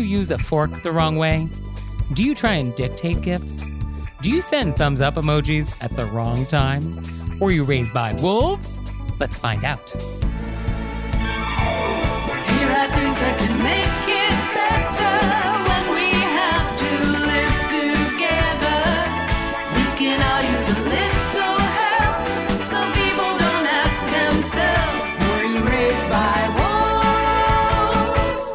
use a fork the wrong way? Do you try and dictate gifts? Do you send thumbs up emojis at the wrong time? Or are you raised by wolves? Let's find out. Here are things that can make it better when we have to live together. We can all use a little help. Some people don't ask themselves, were you raised by wolves?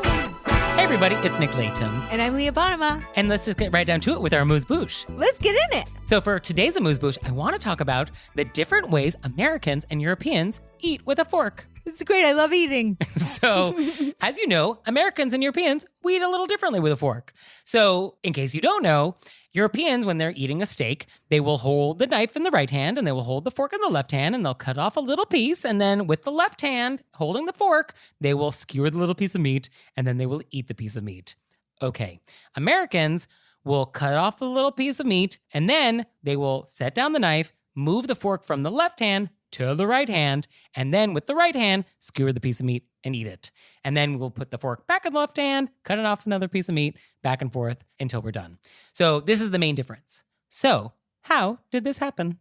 Hey everybody, it's Nick Leighton. And I'm Leah Bonnema. And let's just get right down to it with our AMUSE-BOUCHE. Let's get in it. So for today's AMUSE-BOUCHE, I want to talk about the different ways Americans and Europeans eat with a fork. This is great. I love eating. So, as you know, Americans and Europeans, we eat a little differently with a fork. So, in case you don't know, Europeans, when they're eating a steak, they will hold the knife in the right hand and they will hold the fork in the left hand and they'll cut off a little piece. And then with the left hand holding the fork, they will skewer the little piece of meat and then they will eat the piece of meat. Okay, Americans will cut off the little piece of meat and then they will set down the knife, move the fork from the left hand to the right hand, and then with the right hand, skewer the piece of meat and eat it. And then we'll put the fork back in the left hand, cut it off another piece of meat, back and forth until we're done. So this is the main difference. So how did this happen?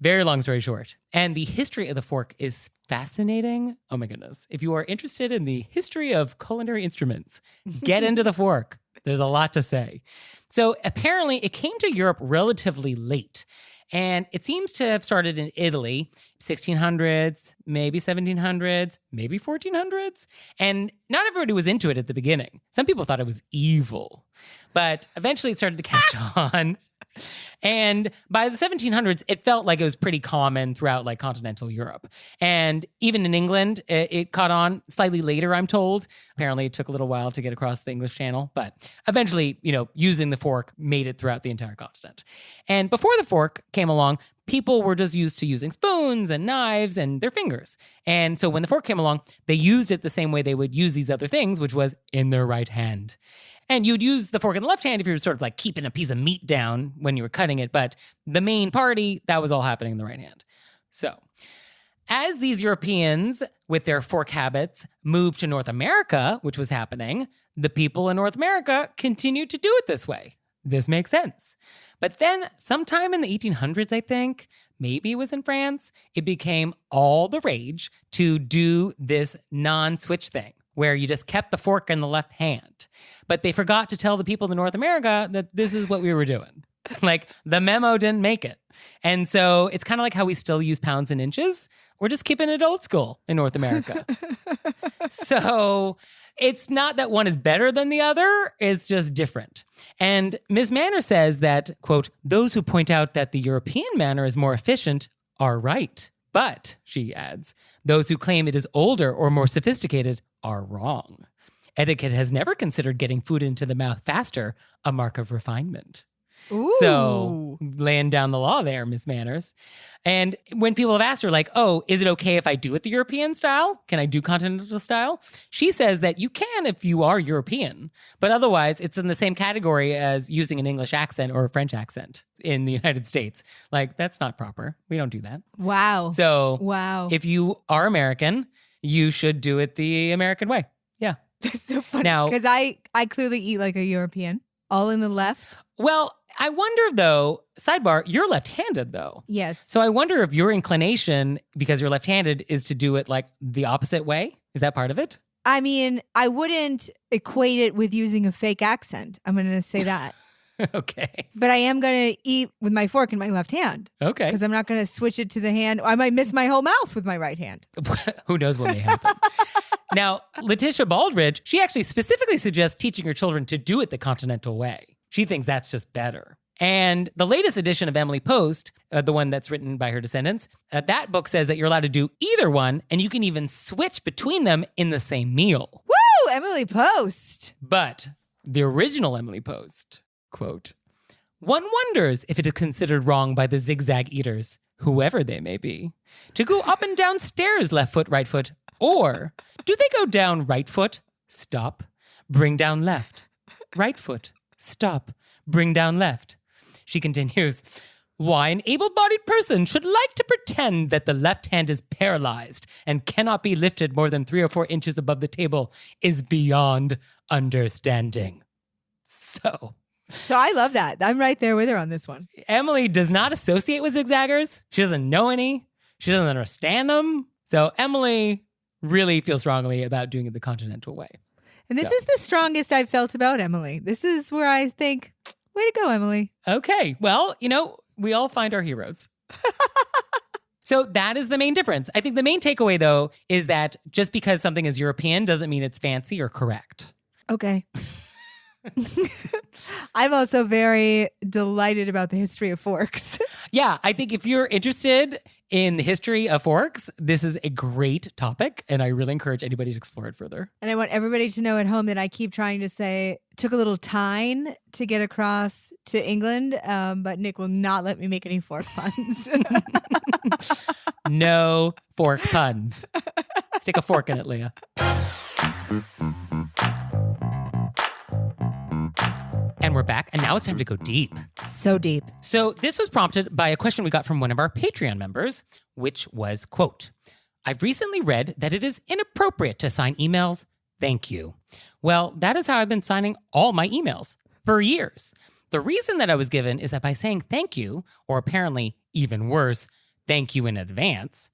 Very long story short. And the history of the fork is fascinating. Oh my goodness. If you are interested in the history of culinary instruments, get into the fork. There's a lot to say. So apparently it came to Europe relatively late. And it seems to have started in Italy, 1600s, maybe 1700s, maybe 1400s. And not everybody was into it at the beginning. Some people thought it was evil. But eventually it started to catch on. And by the 1700s, it felt like it was pretty common throughout like continental Europe. And even in England, it caught on slightly later, I'm told. Apparently it took a little while to get across the English Channel, but eventually, using the fork made it throughout the entire continent. And before the fork came along, people were just used to using spoons and knives and their fingers. And so when the fork came along, they used it the same way they would use these other things, which was in their right hand. And you'd use the fork in the left hand if you were sort of like keeping a piece of meat down when you were cutting it. But the main party, that was all happening in the right hand. So as these Europeans with their fork habits moved to North America, which was happening, the people in North America continued to do it this way. This makes sense. But then sometime in the 1800s, I think, maybe it was in France, it became all the rage to do this non-switch thing, where you just kept the fork in the left hand. But they forgot to tell the people in North America that this is what we were doing. Like, the memo didn't make it. And so it's kind of like how we still use pounds and inches. We're just keeping it old school in North America. So it's not that one is better than the other. It's just different. And Ms. Manner says that, quote, those who point out that the European manner is more efficient are right. But, she adds, those who claim it is older or more sophisticated are wrong. Etiquette has never considered getting food into the mouth faster a mark of refinement. Ooh. So, laying down the law there, Miss Manners. And when people have asked her, like, oh, is it okay if I do it the European style? Can I do continental style? She says that you can if you are European, but otherwise it's in the same category as using an English accent or a French accent in the United States. Like, that's not proper. We don't do that. Wow. So, wow. If you are American, you should do it the American way. Yeah. That's so funny. Now, because I clearly eat like a European, all in the left. Well, I wonder though, sidebar, you're left-handed though. Yes. So I wonder if your inclination, because you're left-handed, is to do it like the opposite way. Is that part of it? I mean, I wouldn't equate it with using a fake accent. I'm going to say that. Okay. But I am going to eat with my fork in my left hand. Okay. Because I'm not going to switch it to the hand. I might miss my whole mouth with my right hand. Who knows what may happen. Now, Letitia Baldridge, she actually specifically suggests teaching her children to do it the continental way. She thinks that's just better. And the latest edition of Emily Post, the one that's written by her descendants, that book says that you're allowed to do either one, and you can even switch between them in the same meal. Woo! Emily Post. But the original Emily Post, quote, one wonders if it is considered wrong by the zigzag eaters, whoever they may be, to go up and down stairs left foot, right foot, or do they go down right foot, stop, bring down left, right foot, stop, bring down left. She continues, Why an able-bodied person should like to pretend that the left hand is paralyzed and cannot be lifted more than 3 or 4 inches above the table is beyond understanding. So I love that. I'm right there with her on this one. Emily does not associate with zigzaggers. She doesn't know any. She doesn't understand them. So Emily really feels strongly about doing it the continental way. And this is the strongest I've felt about Emily. This is where I think, way to go, Emily. Okay. Well, we all find our heroes. So that is the main difference. I think the main takeaway, though, is that just because something is European doesn't mean it's fancy or correct. Okay. I'm also very delighted about the history of forks. Yeah, I think if you're interested in the history of forks, this is a great topic, and I really encourage anybody to explore it further. And I want everybody to know at home that I keep trying to say, took a little time to get across to England, but Nick will not let me make any fork puns. No fork puns. Stick a fork in it, Leah. And we're back, and now it's time to go deep. So deep. So this was prompted by a question we got from one of our Patreon members, which was, quote, I've recently read that it is inappropriate to sign emails, thank you. Well, that is how I've been signing all my emails for years. The reason that I was given is that by saying thank you, or apparently even worse, thank you in advance,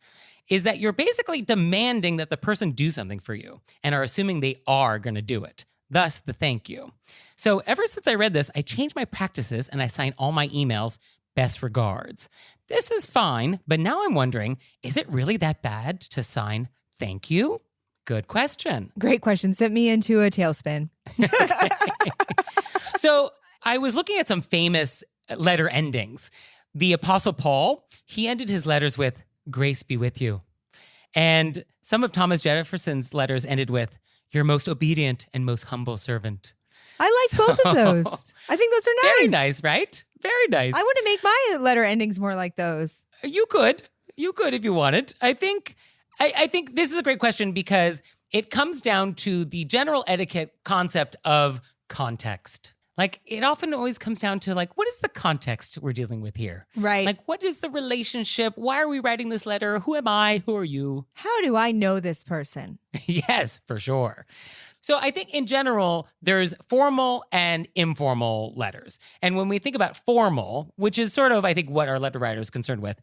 is that you're basically demanding that the person do something for you and are assuming they are going to do it. Thus, the thank you. So ever since I read this, I changed my practices and I sign all my emails, best regards. This is fine, but now I'm wondering, is it really that bad to sign thank you? Good question. Great question. Sent me into a tailspin. So I was looking at some famous letter endings. The Apostle Paul, he ended his letters with, grace be with you. And some of Thomas Jefferson's letters ended with, your most obedient and most humble servant. I like both of those. I think those are nice. Very nice, right? Very nice. I want to make my letter endings more like those. You could if you wanted. I think this is a great question because it comes down to the general etiquette concept of context. Like, it often always comes down to, like, what is the context we're dealing with here? Right. Like, what is the relationship? Why are we writing this letter? Who am I? Who are you? How do I know this person? Yes, for sure. So I think in general, there's formal and informal letters. And when we think about formal, which is sort of, I think, what our letter writer is concerned with,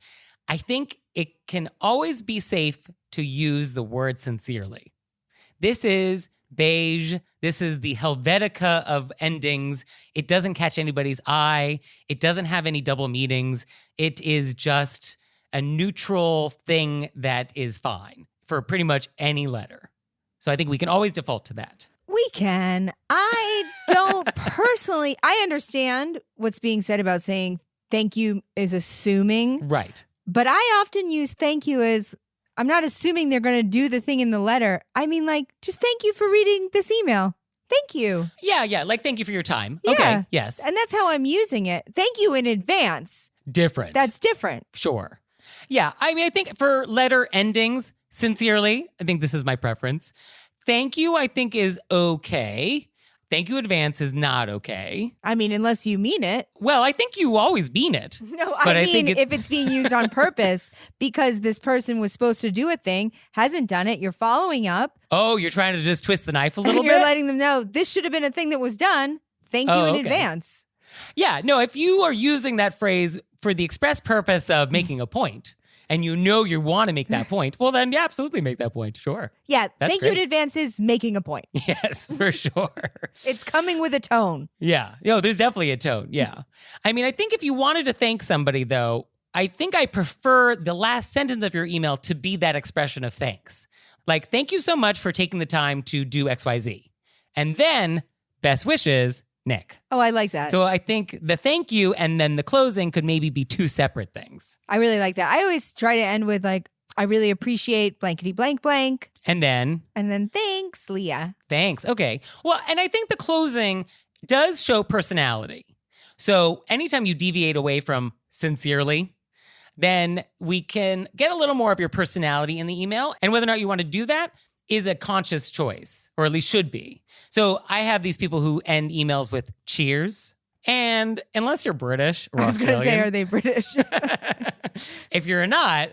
I think it can always be safe to use the word sincerely. This is beige. This is the Helvetica of endings. It doesn't catch anybody's eye. It doesn't have any double meanings. It is just a neutral thing that is fine for pretty much any letter. So I think we can always default to that. We can. I don't personally, I understand what's being said about saying thank you is assuming. Right. But I often use thank you as, I'm not assuming they're going to do the thing in the letter. I mean, like, just thank you for reading this email. Thank you. Yeah. Like, thank you for your time. Yeah. Okay. Yes. And that's how I'm using it. Thank you in advance. Different. That's different. Sure. Yeah. I mean, I think for letter endings, sincerely, I think this is my preference. Thank you, I think, is okay. Thank you advance is not okay. I mean, unless you mean it. Well, I think you always mean it. No, But I I think mean, if it's being used on purpose because this person was supposed to do a thing, hasn't done it, you're following up. Oh, you're trying to just twist the knife a little You're bit? letting them know this should have been a thing that was done. Thank you in okay. advance. Yeah, no, if you are using that phrase for the express purpose of making a point, and you know you want to make that point, well, then, yeah, absolutely make that point. Sure. Yeah, That's thank you in great. advance is making a point. Yes, for sure. It's coming with a tone. Yeah. There's definitely a tone. Yeah. I mean, I think if you wanted to thank somebody, though, I think I prefer the last sentence of your email to be that expression of thanks. Like, thank you so much for taking the time to do XYZ. And then, best wishes, Nick. Oh, I like that. So I think the thank you and then the closing could maybe be two separate things. I really like that. I always try to end with like, I really appreciate blankety blank blank. And then, Thanks, Leah. thanks. Okay. Well, and I think the closing does show personality. So anytime you deviate away from sincerely, then we can get a little more of your personality in the email. And whether or not you want to do that is a conscious choice, or at least should be. So I have these people who end emails with cheers, And unless you're British or I was going to say, Australian, are they British? if you're not,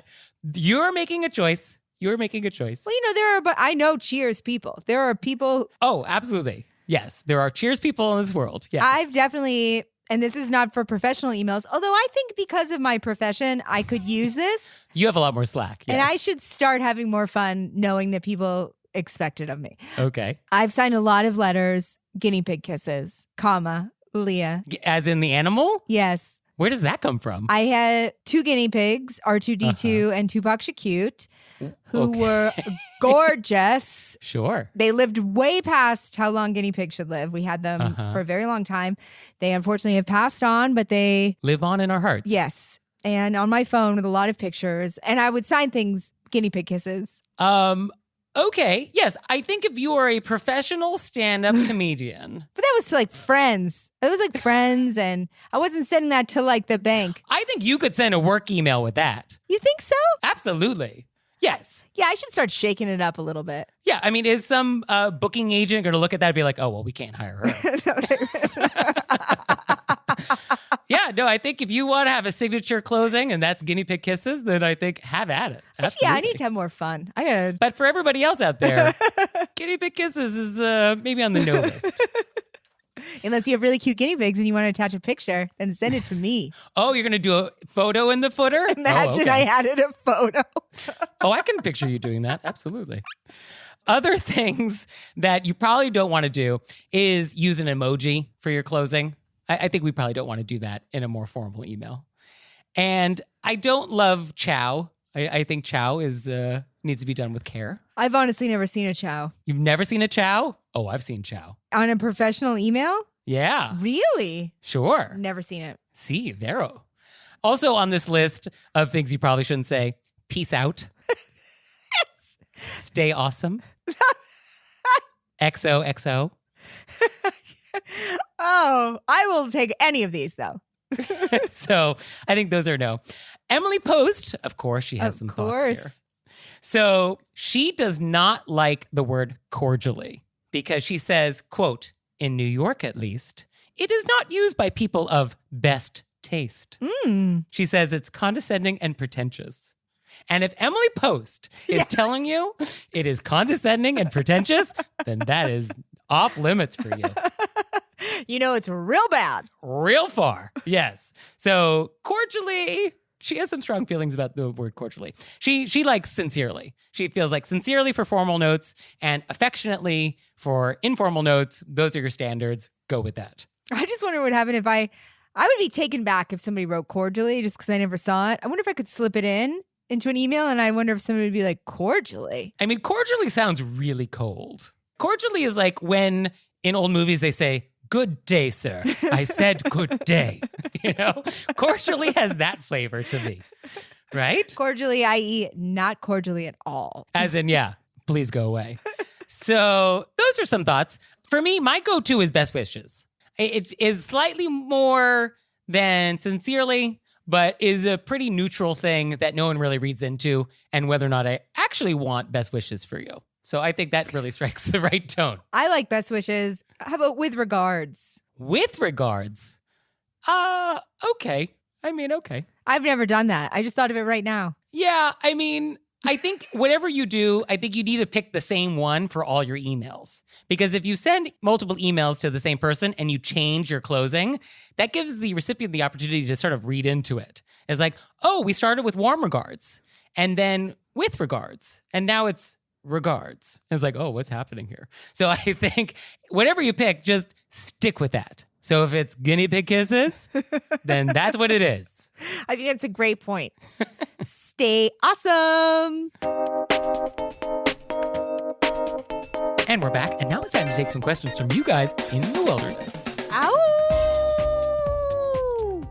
you're making a choice. You're making a choice. Well, but I know Cheers people. There are people. Oh, absolutely. Yes, there are Cheers people in this world. Yes. I've definitely, and this is not for professional emails, although I think because of my profession, I could use this. You have a lot more slack. Yes. And I should start having more fun knowing that people expect it of me. Okay. I've signed a lot of letters, guinea pig kisses, comma, Leah. As in the animal? Yes. Where does that come from? I had 2 guinea pigs, R2D2 and Tupac Shakur, who were gorgeous. Sure. They lived way past how long guinea pigs should live. We had them for a very long time. They unfortunately have passed on, but they live on in our hearts. Yes. And on my phone with a lot of pictures. And I would sign things, guinea pig kisses. Okay. Yes. I think if you are a professional stand-up comedian. But that was to like friends. It was like friends. And I wasn't sending that to like the bank. I think you could send a work email with that. You think so? Absolutely. Yes. Yeah, I should start shaking it up a little bit. Yeah. I mean, is some booking agent going to look at that and be like, oh, well, we can't hire her? Yeah, no, I think if you want to have a signature closing and that's guinea pig kisses, then I think have at it. Absolutely. Yeah, I need to have more fun. I gotta. But for everybody else out there, guinea pig kisses is maybe on the no list. Unless you have really cute guinea pigs and you want to attach a picture, then send it to me. Oh, you're going to do a photo in the footer? Imagine I added a photo. Oh, I can picture you doing that. Absolutely. Other things that you probably don't want to do is use an emoji for your closing. I think we probably don't want to do that in a more formal email. And I don't love chow. I think chow is needs to be done with care. I've honestly never seen a chow. You've never seen a chow? Oh, I've seen chow. On a professional email? Yeah. Really? Sure. Never seen it. Sí, vero. Also on this list of things you probably shouldn't say, peace out. Stay awesome. XOXO. Oh, I will take any of these though. So I think those are no. Emily Post, of course, she has some thoughts here. So she does not like the word cordially because she says, quote, in New York at least, it is not used by people of best taste. She says it's condescending and pretentious. And if Emily Post is telling you it is condescending and pretentious, then that is off limits for you. You know, it's real bad. Real far. Yes. So cordially, she has some strong feelings about the word cordially. She likes sincerely. She feels like sincerely for formal notes and affectionately for informal notes. Those are your standards. Go with that. I just wonder what would happen if I would be taken back if somebody wrote cordially just because I never saw it. I wonder if I could slip it into an email, and I wonder if somebody would be like, cordially. I mean, cordially sounds really cold. Cordially is like when in old movies they say, good day, sir. I said good day. You know, cordially has that flavor to me, right? Cordially, i.e. not cordially at all. As in, yeah, please go away. So those are some thoughts. For me, my go-to is best wishes. It is slightly more than sincerely, but is a pretty neutral thing that no one really reads into, and whether or not I actually want best wishes for you. So I think that really strikes the right tone. I like best wishes. How about with regards? With regards? Okay. I mean, okay. I've never done that. I just thought of it right now. Yeah, I mean, I think whatever you do, I think you need to pick the same one for all your emails. Because if you send multiple emails to the same person and you change your closing, that gives the recipient the opportunity to sort of read into it. It's like, oh, we started with warm regards and then with regards. And now it's regards. It's like, oh, what's happening here? So I think whatever you pick, just stick with that. So if it's guinea pig kisses, then that's what it is. I think that's a great point. Stay awesome. And we're back. And now it's time to take some questions from you guys in the wilderness. Ow!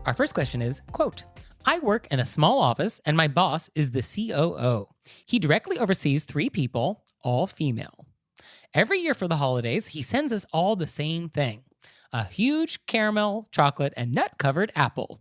Our first question is, quote, I work in a small office and my boss is the COO. He directly oversees 3 people, all female. Every year for the holidays, he sends us all the same thing, a huge caramel, chocolate, and nut-covered apple.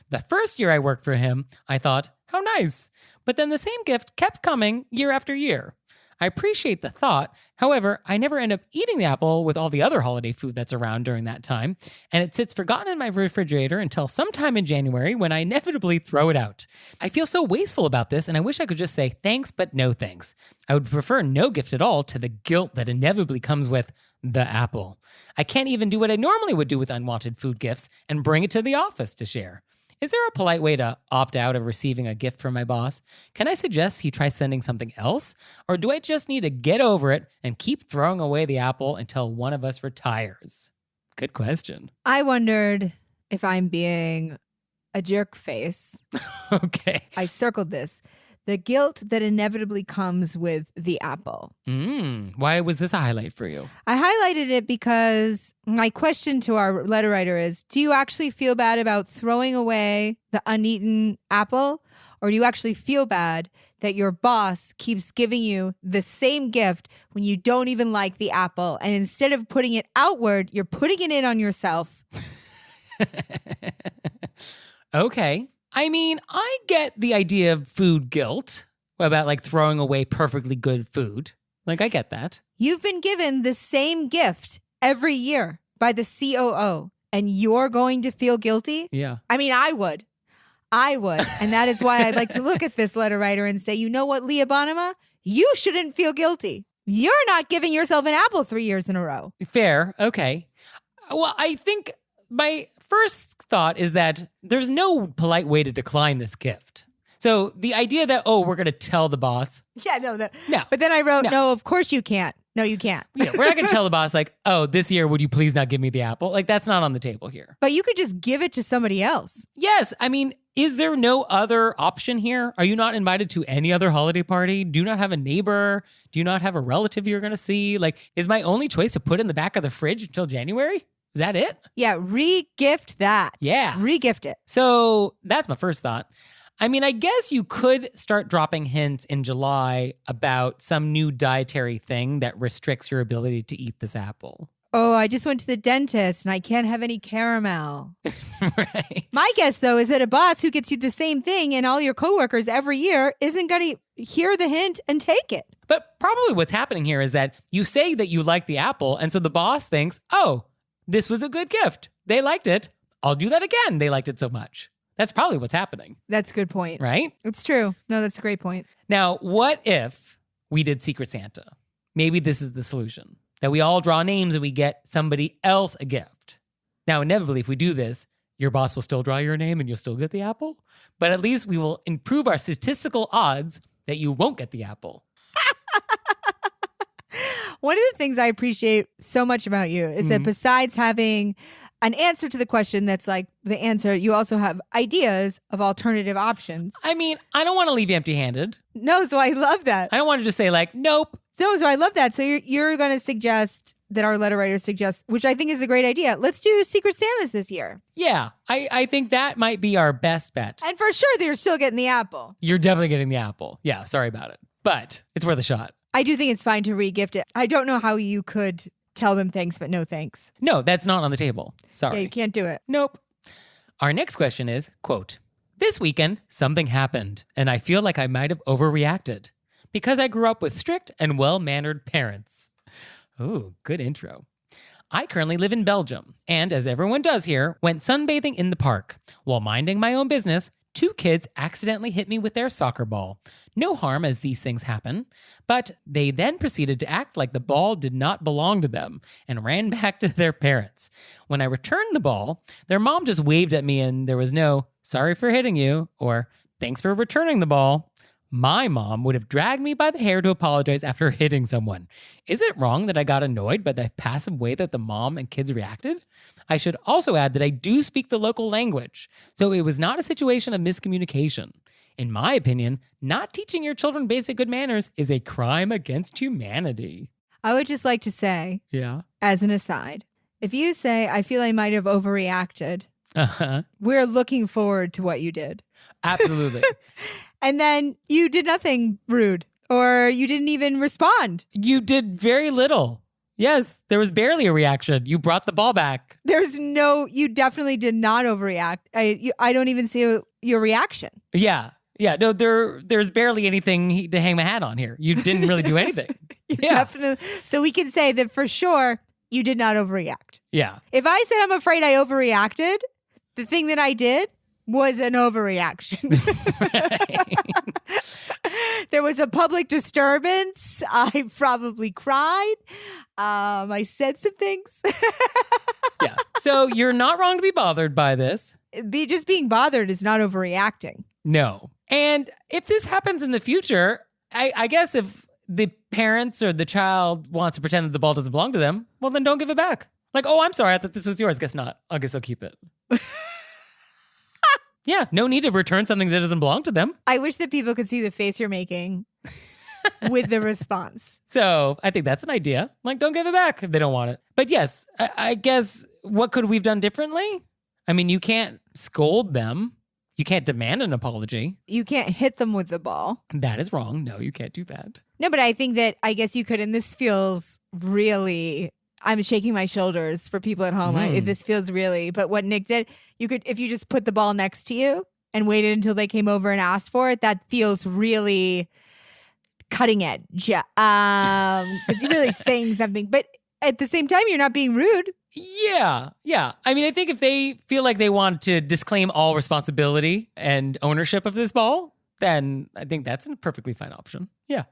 The first year I worked for him, I thought, how nice. But then the same gift kept coming year after year. I appreciate the thought. However, I never end up eating the apple with all the other holiday food that's around during that time, and it sits forgotten in my refrigerator until sometime in January when I inevitably throw it out. I feel so wasteful about this, and I wish I could just say thanks, but no thanks. I would prefer no gift at all to the guilt that inevitably comes with the apple. I can't even do what I normally would do with unwanted food gifts and bring it to the office to share. Is there a polite way to opt out of receiving a gift from my boss? Can I suggest he try sending something else? Or do I just need to get over it and keep throwing away the apple until one of us retires? Good question. I wondered if I'm being a jerk face. Okay. I circled this. The guilt that inevitably comes with the apple. Why was this a highlight for you? I highlighted it because my question to our letter writer is, do you actually feel bad about throwing away the uneaten apple? Or do you actually feel bad that your boss keeps giving you the same gift when you don't even like the apple? And instead of putting it outward, you're putting it in on yourself. Okay. I mean, I get the idea of food guilt about like throwing away perfectly good food. Like, I get that. You've been given the same gift every year by the COO, and you're going to feel guilty? Yeah. I mean, I would. And that is why I'd like to look at this letter writer and say, you know what, Leah Bonnema? You shouldn't feel guilty. You're not giving yourself an apple 3 years in a row. Fair. Okay. Well, I think my first thought is that there's no polite way to decline this gift. So the idea that, we're going to tell the boss. Yeah, no. No. But then I wrote, No. no, of course you can't. No, you can't. Yeah, we're not going to tell the boss like, this year, would you please not give me the apple? Like, that's not on the table here. But you could just give it to somebody else. Yes. I mean, is there no other option here? Are you not invited to any other holiday party? Do you not have a neighbor? Do you not have a relative you're going to see? Like, is my only choice to put it in the back of the fridge until January? Is that it? Yeah, re-gift that. Yeah. Re-gift it. So that's my first thought. I mean, I guess you could start dropping hints in July about some new dietary thing that restricts your ability to eat this apple. Oh, I just went to the dentist and I can't have any caramel. Right. My guess, though, is that a boss who gets you the same thing and all your coworkers every year isn't going to hear the hint and take it. But probably what's happening here is that you say that you like the apple, and so the boss thinks, this was a good gift. They liked it. I'll do that again. They liked it so much. That's probably what's happening. That's a good point. Right? It's true. No, that's a great point. Now, what if we did Secret Santa? Maybe this is the solution, that we all draw names and we get somebody else a gift. Now, inevitably, if we do this, your boss will still draw your name and you'll still get the apple. But at least we will improve our statistical odds that you won't get the apple. One of the things I appreciate so much about you is that besides having an answer to the question that's like the answer, you also have ideas of alternative options. I mean, I don't want to leave you empty-handed. No, so I love that. I don't want to just say like, nope. No, so I love that. So you're going to suggest that our letter writer suggests, which I think is a great idea. Let's do Secret Santas this year. Yeah, I think that might be our best bet. And for sure, they're still getting the apple. You're definitely getting the apple. Yeah, sorry about it. But it's worth a shot. I do think it's fine to re-gift it. I don't know how you could tell them thanks, but no thanks. No, that's not on the table. Sorry. Yeah, you can't do it. Nope. Our next question is, quote, this weekend, something happened, and I feel like I might have overreacted because I grew up with strict and well-mannered parents. Ooh, good intro. I currently live in Belgium, and as everyone does here, went sunbathing in the park. While minding my own business, 2 kids accidentally hit me with their soccer ball. No harm as these things happen, but they then proceeded to act like the ball did not belong to them and ran back to their parents. When I returned the ball, their mom just waved at me and there was no, sorry for hitting you, or thanks for returning the ball. My mom would have dragged me by the hair to apologize after hitting someone. Is it wrong that I got annoyed by the passive way that the mom and kids reacted? I should also add that I do speak the local language, so it was not a situation of miscommunication. In my opinion, not teaching your children basic good manners is a crime against humanity. I would just like to say, Yeah. as an aside, if you say, I feel I might have overreacted, Uh-huh. we're looking forward to what you did. Absolutely. And then you did nothing rude or you didn't even respond. You did very little. Yes, there was barely a reaction. You brought the ball back. You definitely did not overreact. I don't even see your reaction. Yeah. Yeah, no, there's barely anything to hang my hat on here. You didn't really do anything. Yeah. Definitely. So we can say that for sure you did not overreact. Yeah. If I said I'm afraid I overreacted, the thing that I did was an overreaction. There was a public disturbance. I probably cried. I said some things. Yeah. So you're not wrong to be bothered by this. Just being bothered is not overreacting. No. And if this happens in the future, I guess if the parents or the child wants to pretend that the ball doesn't belong to them, well, then don't give it back. Like, oh, I'm sorry. I thought this was yours. Guess not. I guess I'll keep it. Yeah. No need to return something that doesn't belong to them. I wish that people could see the face you're making with the response. So I think that's an idea. Like, don't give it back if they don't want it. But yes, I guess what could we've done differently? I mean, you can't scold them. You can't demand an apology. You can't hit them with the ball. That is wrong. No, you can't do that. No, but I think that I guess you could, and this feels really, I'm shaking my shoulders for people at home. This feels really, but what Nick did, you could, if you just put the ball next to you and waited until they came over and asked for it, that feels really cutting edge. Because you're really saying something, but at the same time, you're not being rude. Yeah. I mean, I think if they feel like they want to disclaim all responsibility and ownership of this ball, then I think that's a perfectly fine option. Yeah.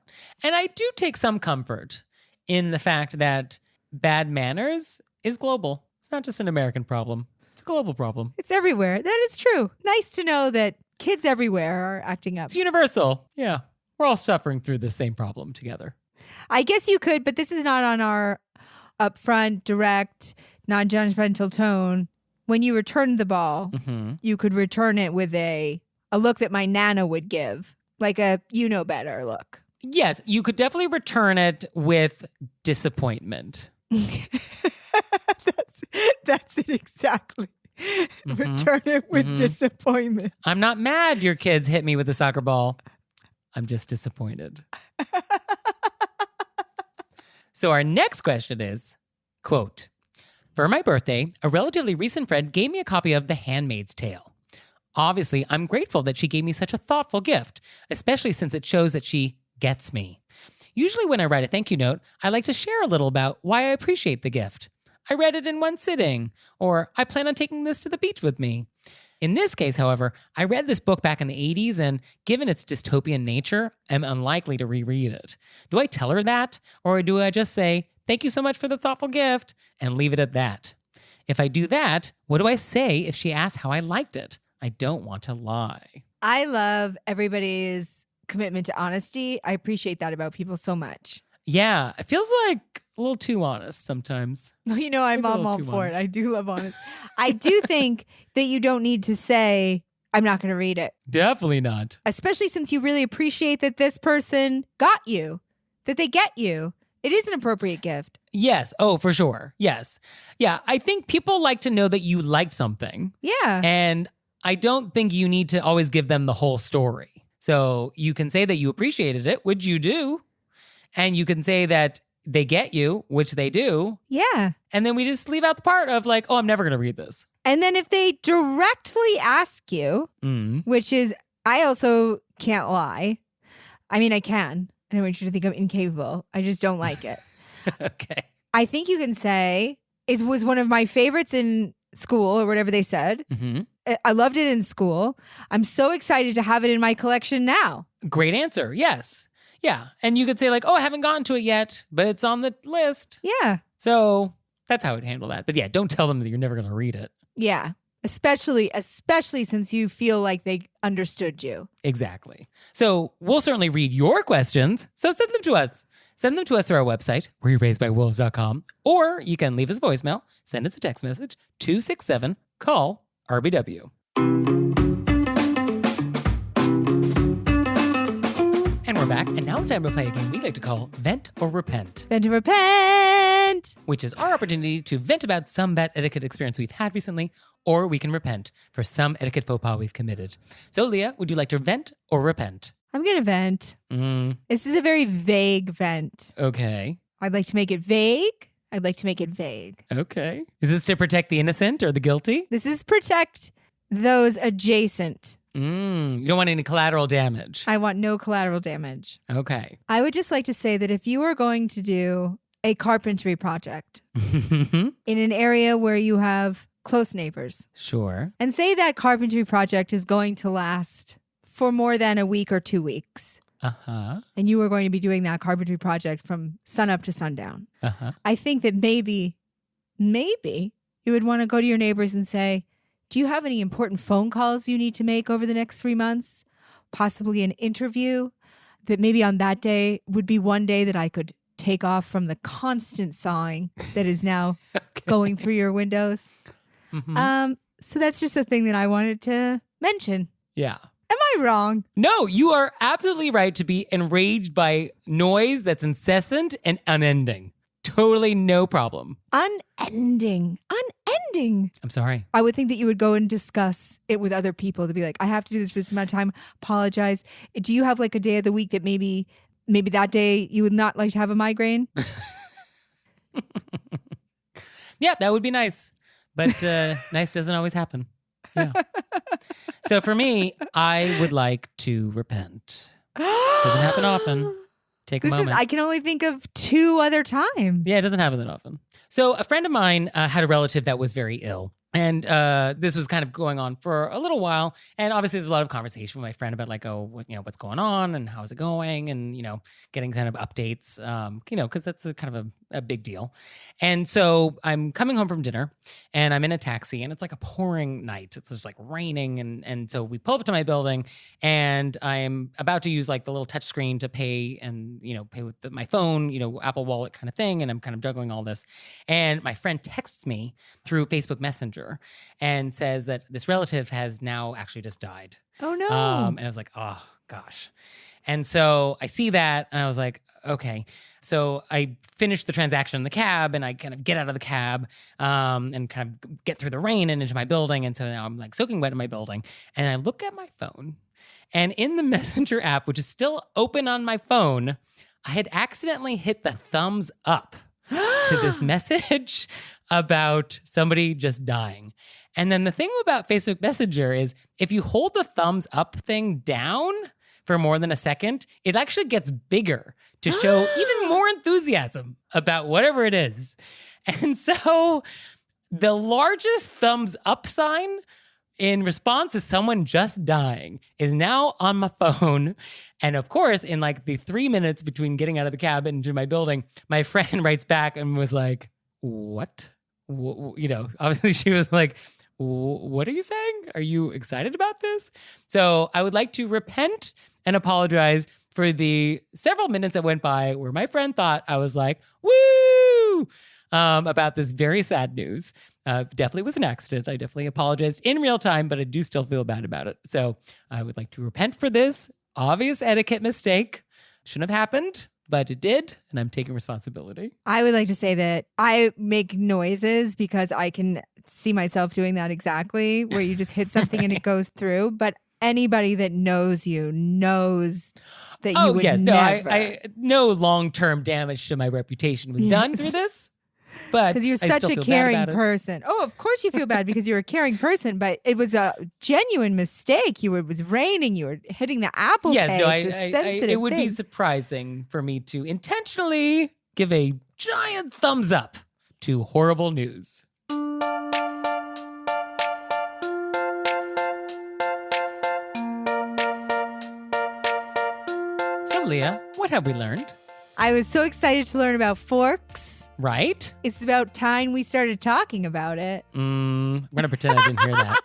And I do take some comfort in the fact that bad manners is global. It's not just an American problem. It's a global problem. It's everywhere. That is true. Nice to know that kids everywhere are acting up. It's universal. Yeah. We're all suffering through the same problem together. I guess you could, but this is not on our upfront, direct, non-judgmental tone. When you return the ball, you could return it with a look that my Nana would give, like a you-know-better look. Yes, you could definitely return it with disappointment. That's it exactly. Return it with disappointment. I'm not mad your kids hit me with a soccer ball. I'm just disappointed. So our next question is, quote, for my birthday, a relatively recent friend gave me a copy of The Handmaid's Tale. Obviously, I'm grateful that she gave me such a thoughtful gift, especially since it shows that she gets me. Usually when I write a thank you note, I like to share a little about why I appreciate the gift. I read it in one sitting, or I plan on taking this to the beach with me. In this case, however, I read this book back in the 80s, and given its dystopian nature, I'm unlikely to reread it. Do I tell her that, or do I just say, thank you so much for the thoughtful gift, and leave it at that? If I do that, what do I say if she asks how I liked it? I don't want to lie. I love everybody's commitment to honesty. I appreciate that about people so much. Yeah, it feels like a little too honest sometimes. You know, I'm all for it. I do love honest. I do think that you don't need to say, I'm not going to read it. Definitely not. Especially since you really appreciate that this person got you, that they get you. It is an appropriate gift. Yes. Oh, for sure. Yes. Yeah, I think people like to know that you liked something. Yeah. And I don't think you need to always give them the whole story. So you can say that you appreciated it, which you do. And you can say that they get you, which they do. Yeah. And then we just leave out the part of like, oh, I'm never going to read this. And then if they directly ask you, which is, I also can't lie. I mean, I can. I don't want you to think I'm incapable. I just don't like it. Okay. I think you can say, it was one of my favorites in school or whatever they said. I loved it in school. I'm so excited to have it in my collection now. Great answer. Yes. Yeah. And you could say like, oh, I haven't gotten to it yet, but it's on the list. Yeah. So that's how I would handle that. But yeah, don't tell them that you're never going to read it. Yeah. Especially since you feel like they understood you. Exactly. So we'll certainly read your questions. So send them to us. Send them to us through our website, wereraisedbywolves.com, or you can leave us a voicemail, send us a text message, 267, call RBW. And we're back, and now it's time to play a game we like to call Vent or Repent. Vent or repent. Which is our opportunity to vent about some bad etiquette experience we've had recently, or we can repent for some etiquette faux pas we've committed. So, Leah, would you like to vent or repent? I'm going to vent. This is a very vague vent. Okay. I'd like to make it vague. I'd like to make it vague. Okay. Is this to protect the innocent or the guilty? This is protect those adjacent You don't want any collateral damage. I want no collateral damage. Okay. I would just like to say that if you are going to do a carpentry project in an area where you have close neighbors, Sure. and say that carpentry project is going to last for more than a week or 2 weeks, Uh-huh. and you are going to be doing that carpentry project from sunup to sundown, Uh-huh. I think that maybe you would want to go to your neighbors and say, do you have any important phone calls you need to make over the next 3 months? Possibly an interview that maybe on that day would be one day that I could take off from the constant sawing that is now going through your windows. So that's just a thing that I wanted to mention. Yeah. Am I wrong? No, you are absolutely right to be enraged by noise that's incessant and unending. Totally no problem. Unending. I'm sorry. I would think that you would go and discuss it with other people to be like, I have to do this for this amount of time. Apologize. Do you have like a day of the week that maybe that day you would not like to have a migraine? Yeah, that would be nice. But nice doesn't always happen. Yeah. So for me, I would like to repent. Doesn't happen often. Take a moment. I can only think of 2 other times. Yeah, it doesn't happen that often. So a friend of mine had a relative that was very ill. And this was kind of going on for a little while. And obviously there's a lot of conversation with my friend about like, what's going on and how's it going? And, getting kind of updates, because that's a kind of a big deal. And so I'm coming home from dinner and I'm in a taxi and it's like a pouring night. It's just like raining. And so we pull up to my building and I'm about to use like the little touch screen to pay and, pay with my phone, Apple Wallet kind of thing. And I'm kind of juggling all this. And my friend texts me through Facebook Messenger and says that this relative has now actually just died. Oh, no. And I was like, oh, gosh. And so I see that and I was like, okay. So I finished the transaction in the cab and I kind of get out of the cab and kind of get through the rain and into my building. And so now I'm like soaking wet in my building. And I look at my phone and in the Messenger app, which is still open on my phone, I had accidentally hit the thumbs up to this message about somebody just dying. And then the thing about Facebook Messenger is if you hold the thumbs up thing down for more than a second, it actually gets bigger to show even more enthusiasm about whatever it is. And so the largest thumbs up sign in response to someone just dying is now on my phone. And of course, in like the 3 minutes between getting out of the cab and into my building, my friend writes back and was like, what? Obviously she was like, what are you saying? Are you excited about this? So I would like to repent and apologize for the several minutes that went by where my friend thought I was like, woo, about this very sad news. Definitely was an accident. I definitely apologized in real time, but I do still feel bad about it. So I would like to repent for this obvious etiquette mistake. Shouldn't have happened, but it did, and I'm taking responsibility. I would like to say that I make noises because I can see myself doing that exactly, where you just hit something and it goes through. But anybody that knows you knows that you would never. I no long-term damage to my reputation was done through this. But because you're such a caring person. Oh, of course you feel bad because you're a caring person, but it was a genuine mistake. It was raining. You were hitting the Apple Pay. It's a sensitive it would thing. be surprising for me to intentionally give a giant thumbs up to horrible news. So, Leah, what have we learned? I was so excited to learn about forks. Right? It's about time we started talking about it. We're going to pretend I didn't hear that.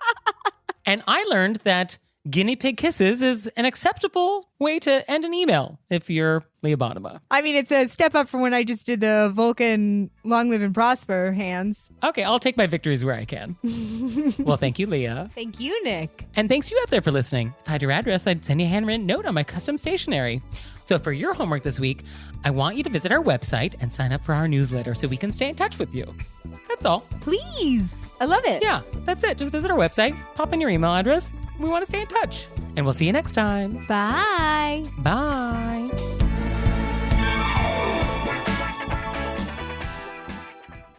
And I learned that guinea pig kisses is an acceptable way to end an email if you're Leah Bonnema. I mean, it's a step up from when I just did the Vulcan Long Live and Prosper hands. Okay, I'll take my victories where I can. Well, thank you, Leah. Thank you, Nick. And thanks to you out there for listening. If I had your address, I'd send you a handwritten note on my custom stationery. So for your homework this week, I want you to visit our website and sign up for our newsletter so we can stay in touch with you. That's all. Please. I love it. Yeah, that's it. Just visit our website, pop in your email address. We want to stay in touch. And we'll see you next time. Bye. Bye.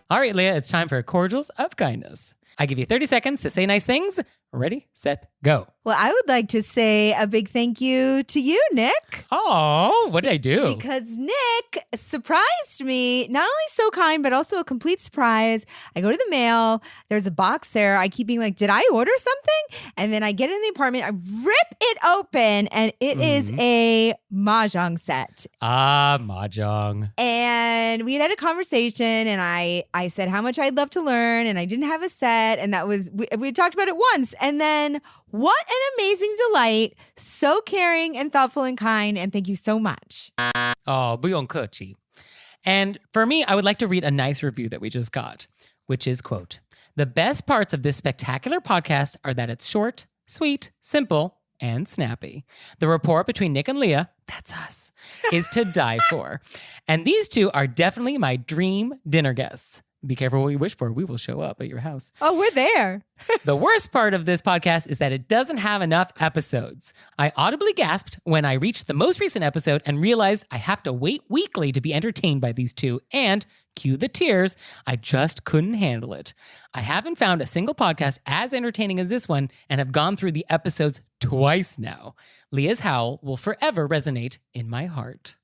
All right, Leah, it's time for Cordials of Kindness. I give you 30 seconds to say nice things Ready, set, go. Well, I would like to say a big thank you to you, Nick. Oh, what did I do? Because Nick surprised me, not only so kind, but also a complete surprise. I go to the mail. There's a box there. I keep being like, did I order something? And then I get in the apartment. I rip it open, and it is a Mah Jong set. Ah, Mah Jong. And we had a conversation, and I said how much I'd love to learn, and I didn't have a set, and that was, we talked about it once. And then what an amazing delight. So caring and thoughtful and kind, and thank you so much. Oh, 不用客气. And for me, I would like to read a nice review that we just got, which is, quote, "The best parts of this spectacular podcast are that it's short, sweet, simple, and snappy. The rapport between Nick and Leah, that's us, is to die for. And these two are definitely my dream dinner guests. Be careful what you wish for. We will show up at your house. Oh, we're there. The worst part of this podcast is that it doesn't have enough episodes. I audibly gasped when I reached the most recent episode and realized I have to wait weekly to be entertained by these two, and cue the tears, I just couldn't handle it. I haven't found a single podcast as entertaining as this one and have gone through the episodes twice now. Leah's howl will forever resonate in my heart."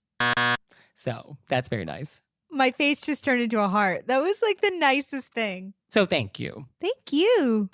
So that's very nice. My face just turned into a heart. That was like the nicest thing. So thank you. Thank you.